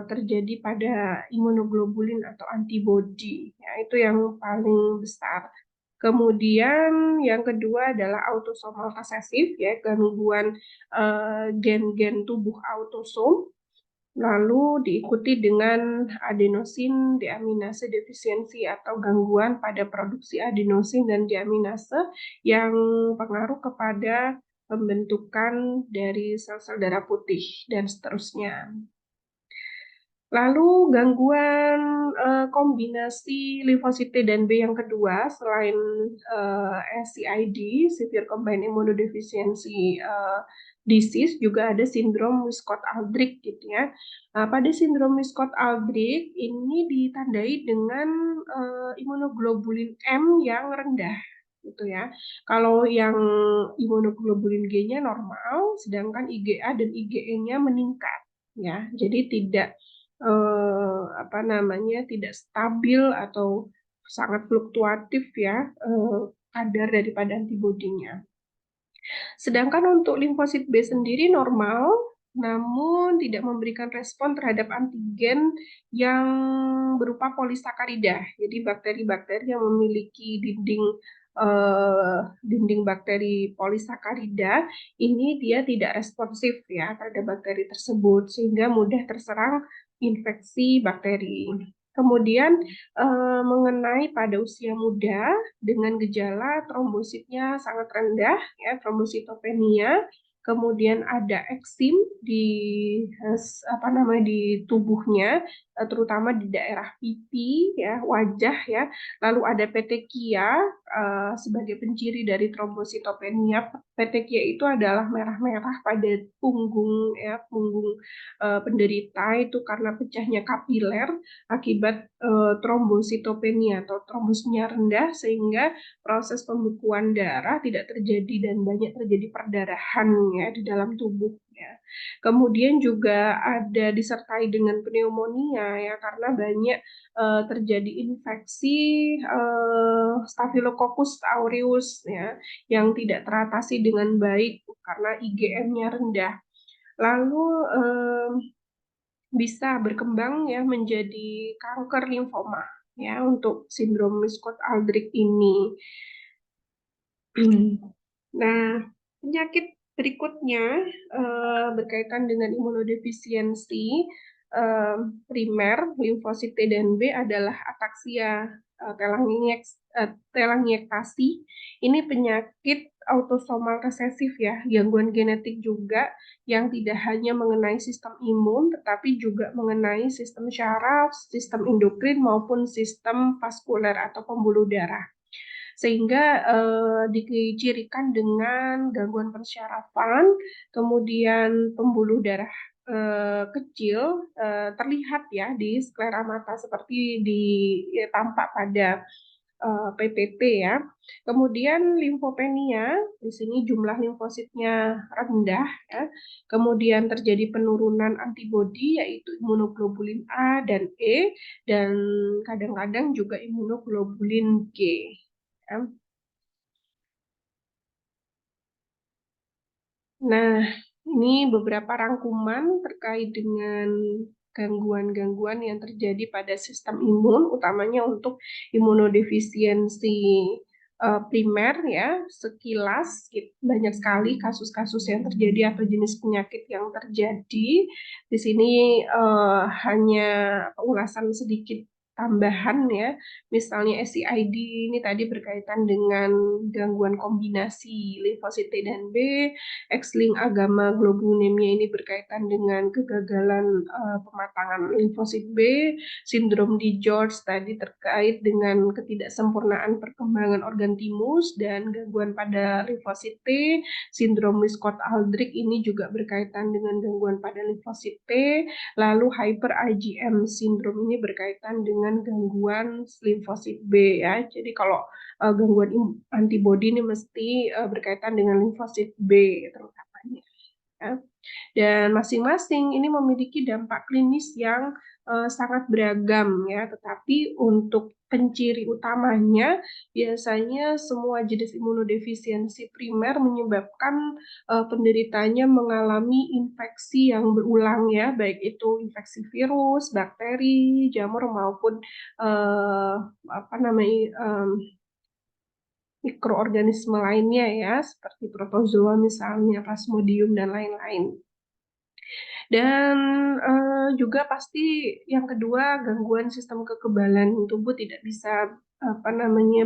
terjadi pada imunoglobulin atau antibodi. Ya, itu yang paling besar. Kemudian yang kedua adalah autosomal resesif, ya gangguan gen-gen tubuh autosom. Lalu diikuti dengan adenosin deaminase defisiensi atau gangguan pada produksi adenosin dan deaminase yang pengaruh kepada pembentukan dari sel-sel darah putih dan seterusnya. Lalu gangguan kombinasi limfosit T dan B yang kedua selain SCID, Severe Combined Immunodeficiency Disease, juga ada sindrom Wiskott-Aldrich gitu ya. Pada sindrom Wiskott-Aldrich ini ditandai dengan imunoglobulin M yang rendah gitu ya. Kalau yang imunoglobulin G-nya normal, sedangkan IgA dan IgE-nya meningkat ya. Jadi tidak apa namanya tidak stabil atau sangat fluktuatif ya kadar daripada antibodinya. Sedangkan untuk limfosit B sendiri normal, namun tidak memberikan respon terhadap antigen yang berupa polisakarida. Jadi bakteri-bakteri yang memiliki dinding bakteri polisakarida ini dia tidak responsif ya terhadap bakteri tersebut sehingga mudah terserang infeksi bakteri. Kemudian mengenai pada usia muda dengan gejala trombositnya sangat rendah ya trombositopenia kemudian ada eksim di di tubuhnya, terutama di daerah pipi ya, wajah ya. Lalu ada petekia sebagai penciri dari trombositopenia. Petekia itu adalah merah-merah pada punggung ya, punggung penderita itu karena pecahnya kapiler akibat trombositopenia atau trombosnya rendah sehingga proses pembekuan darah tidak terjadi dan banyak terjadi perdarahan ya di dalam tubuh ya. Kemudian juga ada disertai dengan pneumonia ya karena banyak terjadi infeksi Staphylococcus aureus ya yang tidak teratasi dengan baik karena IgM-nya rendah. Lalu bisa berkembang ya menjadi kanker limfoma ya untuk sindrom Wiskott-Aldrich ini. Nah, penyakit berikutnya berkaitan dengan imunodefisiensi primer limfosit T dan B adalah ataksia telangiectasi. Ini penyakit autosomal resesif ya, gangguan genetik juga yang tidak hanya mengenai sistem imun tetapi juga mengenai sistem syaraf, sistem endokrin maupun sistem vaskuler atau pembuluh darah sehingga dicirikan dengan gangguan pensyarafan, kemudian pembuluh darah kecil terlihat ya di sklera mata seperti tampak pada PPT ya. Kemudian limfopenia, di sini jumlah limfositnya rendah ya. Kemudian terjadi penurunan antibodi yaitu imunoglobulin A dan E dan kadang-kadang juga imunoglobulin G. Ya. Nah, ini beberapa rangkuman terkait dengan gangguan-gangguan yang terjadi pada sistem imun, utamanya untuk imunodefisiensi primer ya. Sekilas banyak sekali kasus-kasus yang terjadi atau jenis penyakit yang terjadi. Di sini hanya ulasan sedikit tambahan ya. Misalnya SCID ini tadi berkaitan dengan gangguan kombinasi limfosit T dan B, X-linked agama globulinemia ini berkaitan dengan kegagalan pematangan limfosit B, sindrom di George tadi terkait dengan ketidaksempurnaan perkembangan organ timus dan gangguan pada limfosit T, sindrom Wiskott-Aldrich ini juga berkaitan dengan gangguan pada limfosit T, lalu hyper IgM syndrome ini berkaitan dengan gangguan limfosit B ya. Jadi kalau gangguan antibodi ini mesti berkaitan dengan limfosit B terutamanya. Ya. Dan masing-masing ini memiliki dampak klinis yang sangat beragam ya, tetapi untuk penciri utamanya biasanya semua jenis imunodefisiensi primer menyebabkan penderitanya mengalami infeksi yang berulang ya, baik itu infeksi virus, bakteri, jamur maupun eh, apa namanya mikroorganisme lainnya ya, seperti protozoa misalnya, plasmodium dan lain-lain. Dan juga pasti yang kedua gangguan sistem kekebalan tubuh tidak bisa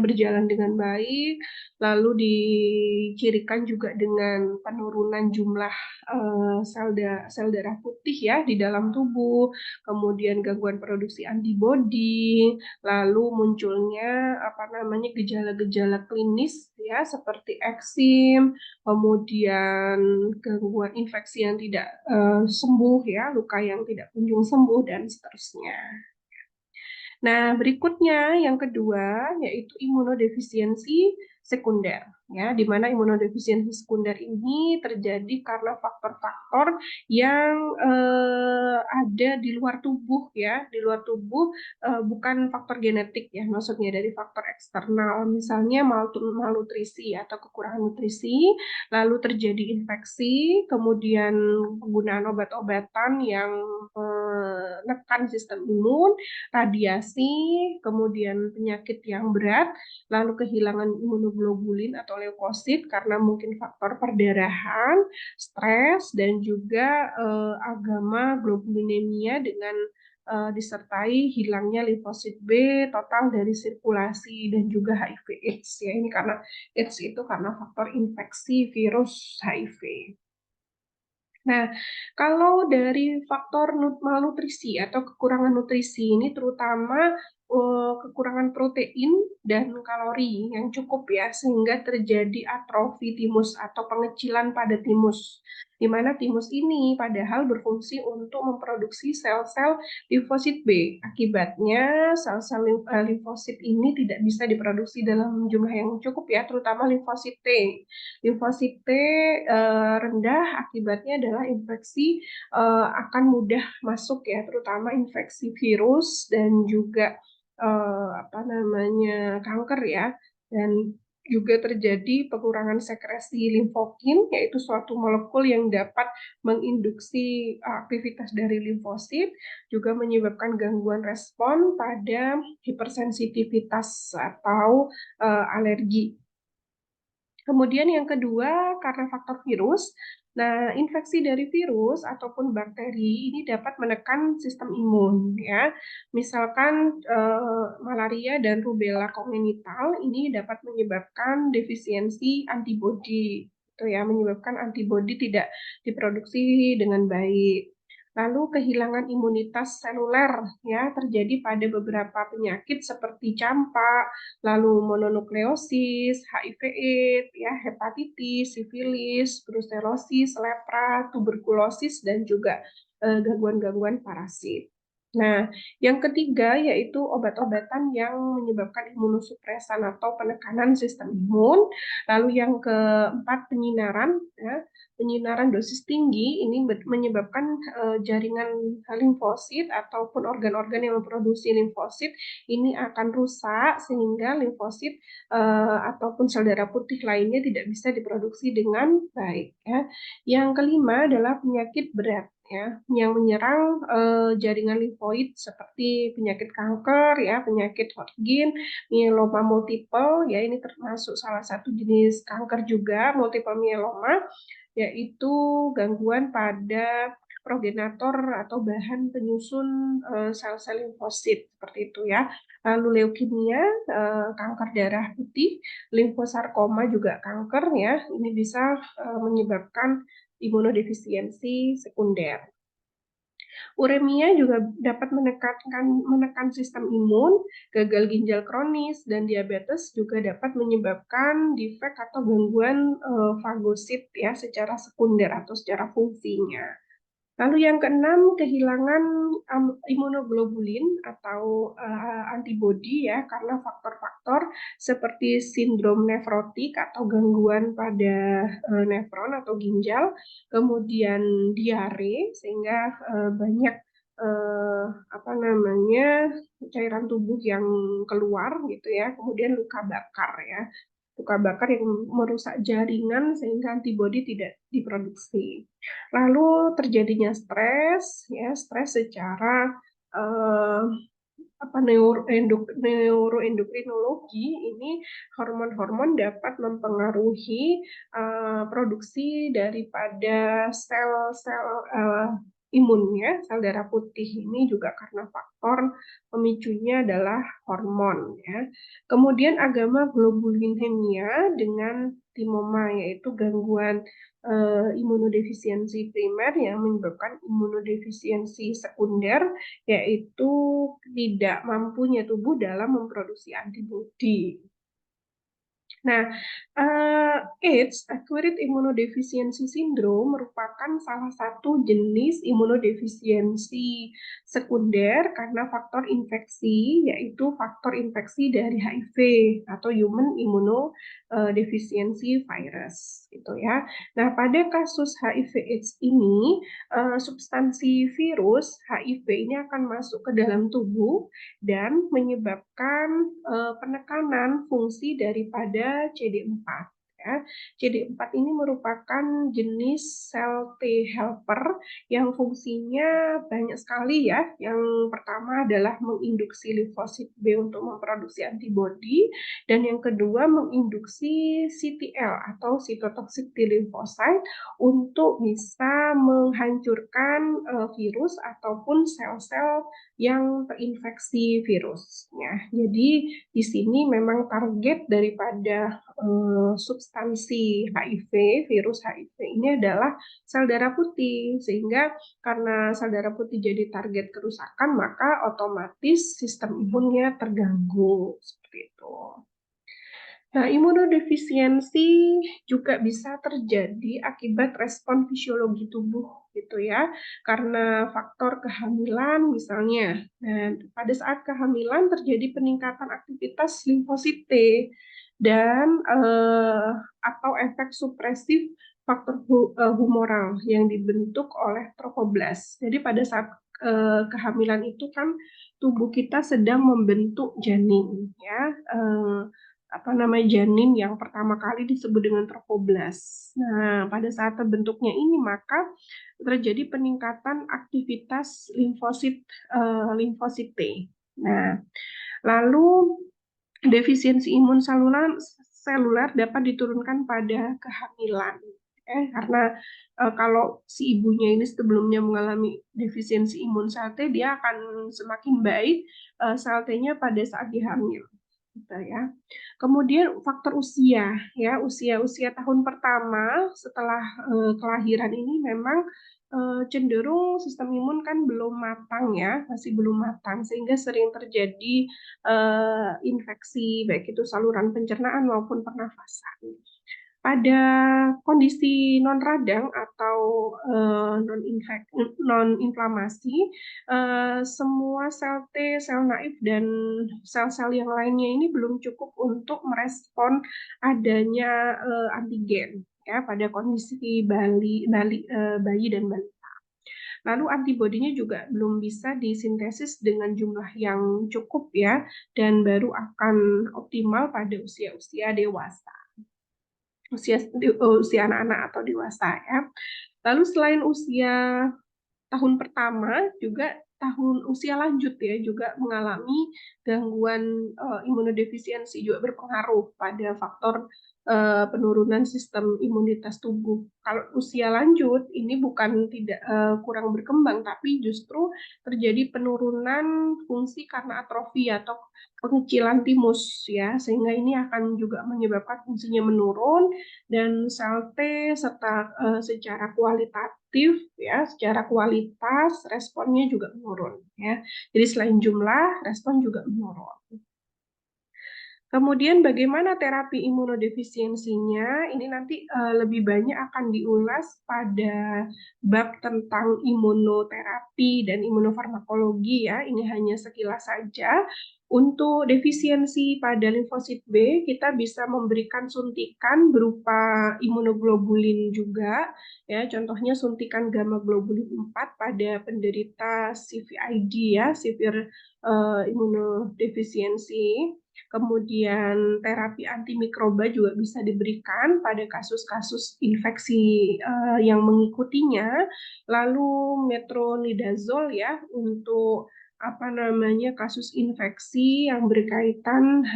berjalan dengan baik, lalu dicirikan juga dengan penurunan jumlah sel darah putih ya di dalam tubuh, kemudian gangguan produksi antibodi, lalu munculnya gejala-gejala klinis ya seperti eksim, kemudian gangguan infeksi yang tidak sembuh ya, luka yang tidak kunjung sembuh dan seterusnya. Nah, berikutnya yang kedua yaitu imunodefisiensi sekunder ya, di mana imunodefisiensi sekunder ini terjadi karena faktor-faktor yang ada di luar tubuh ya, di luar tubuh bukan faktor genetik ya, maksudnya dari faktor eksternal, misalnya malnutrisi atau kekurangan nutrisi, lalu terjadi infeksi, kemudian penggunaan obat-obatan yang menekan sistem imun, radiasi, kemudian penyakit yang berat, lalu kehilangan imunoglobulin atau leukosit karena mungkin faktor perdarahan, stres, dan juga agama globulinemia dengan disertai hilangnya limfosit B total dari sirkulasi dan juga HIV/AIDS ya. Ini karena AIDS itu karena faktor infeksi virus HIV. Nah, kalau dari faktor malnutrisi atau kekurangan nutrisi ini terutama, kekurangan protein dan kalori yang cukup ya, sehingga terjadi atrofi timus atau pengecilan pada timus. Di mana timus ini padahal berfungsi untuk memproduksi sel-sel limfosit B. Akibatnya sel-sel limfosit ini tidak bisa diproduksi dalam jumlah yang cukup ya, terutama limfosit T. Limfosit T rendah akibatnya adalah infeksi akan mudah masuk ya, terutama infeksi virus dan juga apa namanya kanker ya, dan juga terjadi pengurangan sekresi limfokin, yaitu suatu molekul yang dapat menginduksi aktivitas dari limfosit, juga menyebabkan gangguan respon pada hipersensitivitas atau alergi. Kemudian yang kedua, karena faktor virus. Nah, infeksi dari virus ataupun bakteri ini dapat menekan sistem imun ya. Misalkan malaria dan rubella kongenital ini dapat menyebabkan defisiensi antibodi, itu ya, menyebabkan antibodi tidak diproduksi dengan baik. Lalu kehilangan imunitas seluler ya terjadi pada beberapa penyakit seperti campak, lalu mononukleosis, HIV/AIDS, ya, hepatitis, sifilis, bruselosis, lepra, tuberkulosis, dan juga gangguan-gangguan parasit. Nah, yang ketiga yaitu obat-obatan yang menyebabkan imunosupresan atau penekanan sistem imun. Lalu yang keempat penyinaran, ya, penyinaran dosis tinggi ini menyebabkan jaringan limfosit ataupun organ-organ yang memproduksi limfosit ini akan rusak sehingga limfosit ataupun sel darah putih lainnya tidak bisa diproduksi dengan baik ya. Yang kelima adalah penyakit berat ya yang menyerang jaringan limfoid seperti penyakit kanker ya, penyakit Hodgkin, myeloma multiple ya, ini termasuk salah satu jenis kanker juga, multiple myeloma, yaitu gangguan pada progenitor atau bahan penyusun sel-sel limfosit seperti itu ya. Lalu leukemia, kanker darah putih, limfosarkoma juga kanker ya. Ini bisa menyebabkan imunodefisiensi sekunder. Uremia juga dapat menekan sistem imun, gagal ginjal kronis, dan diabetes juga dapat menyebabkan defek atau gangguan fagosit ya secara sekunder atau secara fungsinya. Lalu yang keenam, kehilangan imunoglobulin atau antibodi ya karena faktor-faktor seperti sindrom nefrotik atau gangguan pada nefron atau ginjal, kemudian diare sehingga banyak apa namanya cairan tubuh yang keluar gitu ya, kemudian luka bakar ya. Luka bakar yang merusak jaringan sehingga antibodi tidak diproduksi. Lalu terjadinya stres, ya stres secara eh, neuroendokrinologi ini hormon-hormon dapat mempengaruhi produksi daripada sel-sel imun ya, sel darah putih ini juga karena faktor pemicunya adalah hormon ya. Kemudian agama globulinemia dengan timoma yaitu gangguan imunodefisiensi primer yang menyebabkan imunodefisiensi sekunder yaitu tidak mampunya tubuh dalam memproduksi antibodi. Nah, AIDS, Acquired Immunodeficiency Syndrome, merupakan salah satu jenis imunodefisiensi sekunder karena faktor infeksi, yaitu faktor infeksi dari HIV atau Human Immunodeficiency Virus, gitu ya. Nah, pada kasus HIV/AIDS ini, substansi virus HIV ini akan masuk ke dalam tubuh dan menyebabkan penekanan fungsi daripada CD4 ya. CD4 ini merupakan jenis sel T helper yang fungsinya banyak sekali ya. Yang pertama adalah menginduksi limfosit B untuk memproduksi antibodi dan yang kedua menginduksi CTL atau cytotoxic T lymphocyte untuk bisa menghancurkan virus ataupun sel-sel yang terinfeksi virusnya. Jadi di sini memang target daripada substansi HIV, virus HIV ini adalah sel darah putih, sehingga karena sel darah putih jadi target kerusakan, maka otomatis sistem imunnya terganggu seperti itu. Nah, imunodefisiensi juga bisa terjadi akibat respon fisiologi tubuh gitu ya, karena faktor kehamilan misalnya. Dan pada saat kehamilan terjadi peningkatan aktivitas limfosit T dan atau efek supresif faktor humoral yang dibentuk oleh trofoblast. Jadi pada saat kehamilan itu kan tubuh kita sedang membentuk janin ya. Apa namanya janin yang pertama kali disebut dengan trofoblast. Nah, pada saat terbentuknya ini maka terjadi peningkatan aktivitas limfosit T. Nah, lalu defisiensi imun seluler dapat diturunkan pada kehamilan. Karena kalau si ibunya ini sebelumnya mengalami defisiensi imun sel T, dia akan semakin baik sel T-nya pada saat dihamil. Gitu ya. Kemudian faktor usia, ya usia tahun pertama setelah kelahiran ini memang cenderung sistem imun kan belum matang ya, masih belum matang sehingga sering terjadi infeksi baik itu saluran pencernaan maupun pernafasan. Pada kondisi non radang atau non inflamasi, semua sel T, sel naif dan sel-sel yang lainnya ini belum cukup untuk merespon adanya antigen ya pada kondisi bayi dan balita. Lalu antibodinya juga belum bisa disintesis dengan jumlah yang cukup ya, dan baru akan optimal pada usia-usia dewasa, usia anak-anak atau dewasa ya. Lalu selain usia tahun pertama juga tahun usia lanjut ya juga mengalami gangguan imunodefisiensi, juga berpengaruh pada faktor penurunan sistem imunitas tubuh. Kalau usia lanjut ini bukan tidak kurang berkembang, tapi justru terjadi penurunan fungsi karena atrofi atau pengecilan timus ya, sehingga ini akan juga menyebabkan fungsinya menurun dan sel T serta secara kualitatif ya, secara kualitas responnya juga menurun ya. Jadi selain jumlah, respon juga menurun. Kemudian bagaimana terapi imunodefisiensinya? Ini nanti lebih banyak akan diulas pada bab tentang imunoterapi dan imunofarmakologi ya. Ini hanya sekilas saja. Untuk defisiensi pada limfosit B, kita bisa memberikan suntikan berupa imunoglobulin juga. Ya, contohnya suntikan gamma globulin 4 pada penderita CVID ya, severe imunodefisiensi. Kemudian terapi antimikroba juga bisa diberikan pada kasus-kasus infeksi yang mengikutinya. Lalu metronidazol ya untuk apa namanya kasus infeksi yang berkaitan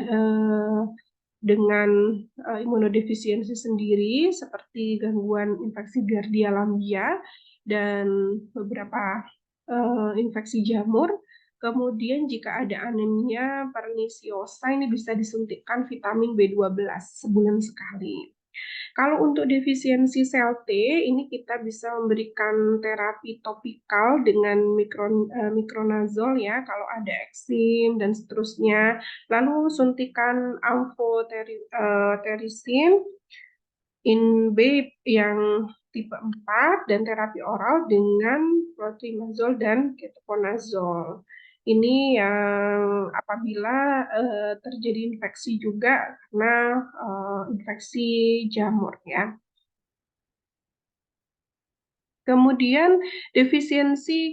dengan imunodefisiensi sendiri seperti gangguan infeksi Giardia lamblia dan beberapa infeksi jamur. Kemudian jika ada anemia pernisiosa ini bisa disuntikkan vitamin B12 sebulan sekali. Kalau untuk defisiensi sel T, ini kita bisa memberikan terapi topikal dengan mikronazol ya, kalau ada eksim dan seterusnya. Lalu suntikan amphotericin in B yang tipe 4 dan terapi oral dengan clotrimazole dan ketoconazole. Ini yang apabila terjadi infeksi juga karena infeksi jamur ya. Kemudian defisiensi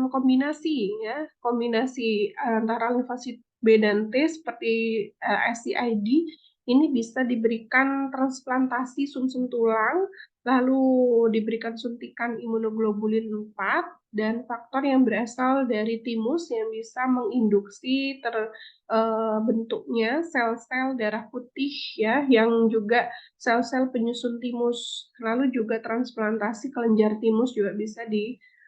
kombinasi ya, kombinasi antara limfosit B dan T seperti SCID ini bisa diberikan transplantasi sumsum tulang, lalu diberikan suntikan imunoglobulin 4 dan faktor yang berasal dari timus yang bisa menginduksi terbentuknya sel-sel darah putih ya, yang juga sel-sel penyusun timus. Lalu juga transplantasi kelenjar timus juga bisa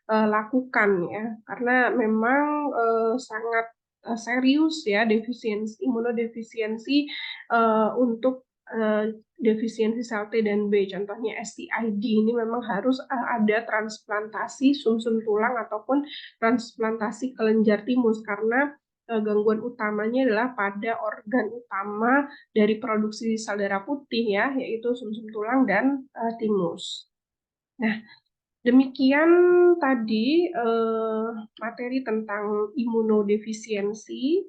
lakukan ya, karena memang, sangat, serius ya imunodefisiensi, untuk, defisiensi sel T dan B, contohnya SCID ini memang harus, ada transplantasi sumsum tulang ataupun transplantasi kelenjar timus karena, gangguan utamanya adalah pada organ utama dari produksi sel darah putih ya, yaitu sumsum tulang dan, timus. Nah, demikian tadi, materi tentang imunodefisiensi,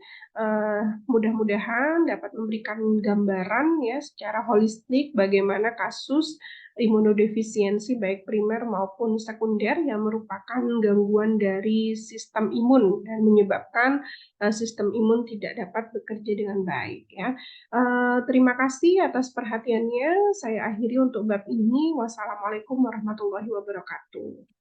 mudah-mudahan dapat memberikan gambaran ya secara holistik bagaimana kasus imunodefisiensi baik primer maupun sekunder yang merupakan gangguan dari sistem imun dan menyebabkan, sistem imun tidak dapat bekerja dengan baik ya. Terima kasih atas perhatiannya. Saya akhiri untuk bab ini. Wassalamualaikum warahmatullahi wabarakatuh.